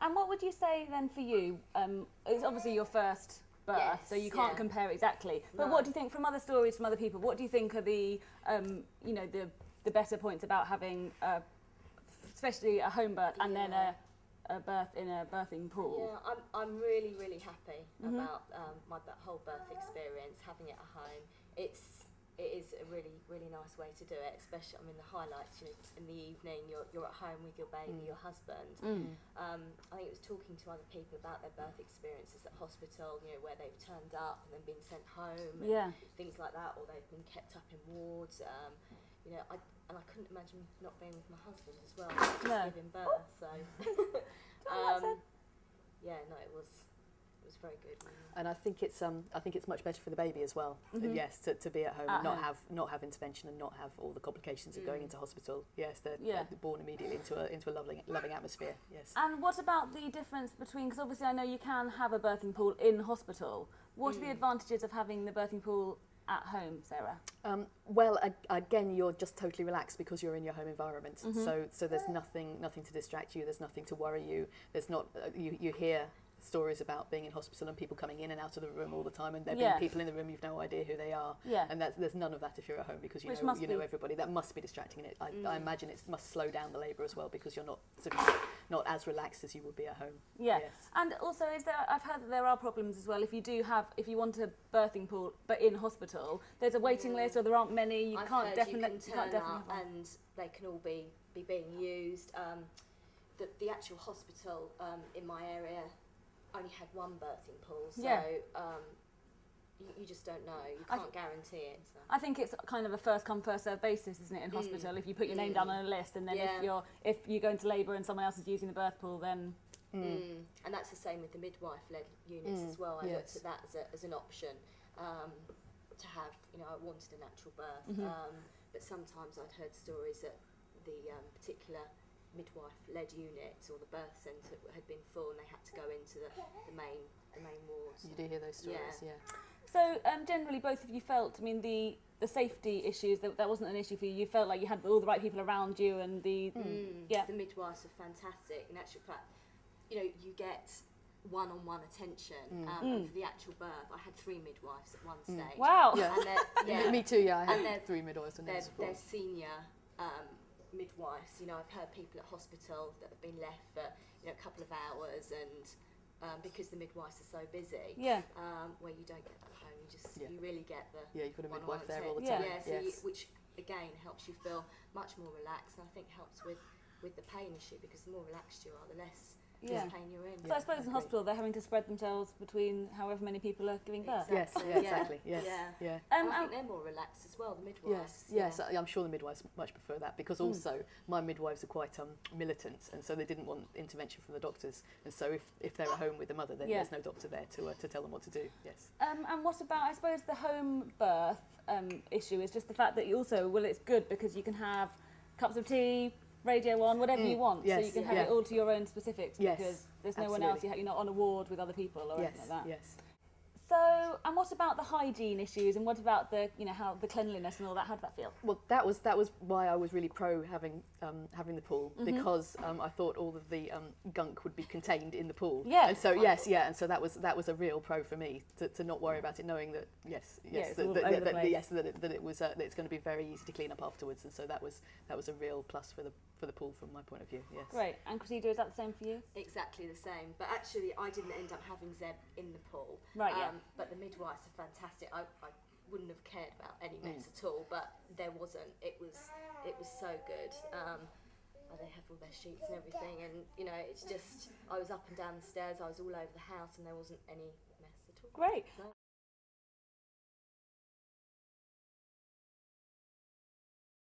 And what would you say then for you? It's obviously your first birth, Yes, so you can't compare exactly. But what do you think from other stories from other people? What do you think are the, you know, the better points about having, especially a home birth and then a birth in a birthing pool? Yeah, I'm really, really happy about my whole birth experience, having it at home. It is a really, really nice way to do it, especially, I mean, the highlights, you know, in the evening, you're at home with your baby, your husband. I think it was talking to other people about their birth experiences at hospital, you know, where they've turned up and then been sent home, and things like that, or they've been kept up in wards. You know, I couldn't imagine not being with my husband as well, just giving birth. So, yeah, no, it was very good. And I think it's much better for the baby as well. Yes, to be at home and not have intervention and not have all the complications of going into hospital. Yes, they're born immediately into a loving atmosphere. Yes. And what about the difference between? Because obviously I know you can have a birthing pool in hospital. What are the advantages of having the birthing pool at home, Sarah? Well, again, you're just totally relaxed because you're in your home environment. So there's nothing to distract you. There's nothing to worry you. There's not you hear stories about being in hospital and people coming in and out of the room all the time, and there being people in the room you've no idea who they are. And there's none of that if you're at home, because you know everybody. That must be distracting, and I imagine it must slow down the labour as well, because you're not as relaxed as you would be at home. Yes. And also, I've heard that there are problems as well if you want a birthing pool but in hospital, there's a waiting list, or there aren't many. You can't definitely turn up and they can all be being used. The actual hospital in my area only had one birthing pool, so you just don't know. You can't guarantee it. So. I think it's kind of a first come first served basis, isn't it? In hospital, if you put your name down on a list, and then if you go into labour and someone else is using the birth pool, then. And that's the same with the midwife-led units as well. I looked at that as an option to have. You know, I wanted a natural birth, but sometimes I'd heard stories that the particular midwife-led unit or the birth centre had been full, and they had to go into the main wards. You do hear those stories, So generally, both of you felt, I mean, the safety issues, that wasn't an issue for you. You felt like you had all the right people around you, and the midwives are fantastic. In actual fact, you know, you get one-on-one attention, and for the actual birth, I had 3 midwives at one stage. Wow! And me too. Yeah, I had 3 midwives and they're senior midwives. You know, I've heard people at hospital that have been left for a couple of hours, and because the midwives are so busy, where you don't get that at home, you really get the you've got a midwife there all the time. Which again helps you feel much more relaxed, and I think helps with the pain issue, because the more relaxed you are, the less pain you're in. So I suppose in hospital they're having to spread themselves between however many people are giving birth. Exactly. Yes. I think they're more relaxed as well, the midwives. Yes. I'm sure the midwives much prefer that, because also my midwives are quite militant, and so they didn't want intervention from the doctors, and so if they're at home with the mother, then there's no doctor there to tell them what to do. Yes. And what about, I suppose, the home birth issue is just the fact that you also, it's good because you can have cups of tea, radio on, whatever you want, so you can have it all to your own specifics, because there's no one else, you're not on a ward with other people or anything like that. Yes. So, and what about the hygiene issues, and what about the, how the cleanliness and all that? How did that feel? Well, that was why I was really pro having the pool, because I thought all of the gunk would be contained in the pool. Yeah. And so and so that was a real pro for me, to not worry about it, knowing that that it's going to be very easy to clean up afterwards, and so that was a real plus for the pool from my point of view. Yes. Great. And Cressida, is that the same for you? Exactly the same, but actually I didn't end up having Zeb in the pool. Right. But the midwives are fantastic. I wouldn't have cared about any mess at all, but there wasn't. It was so good. They have all their sheets and everything, and it's just, I was up and down the stairs, I was all over the house, and there wasn't any mess at all. Great.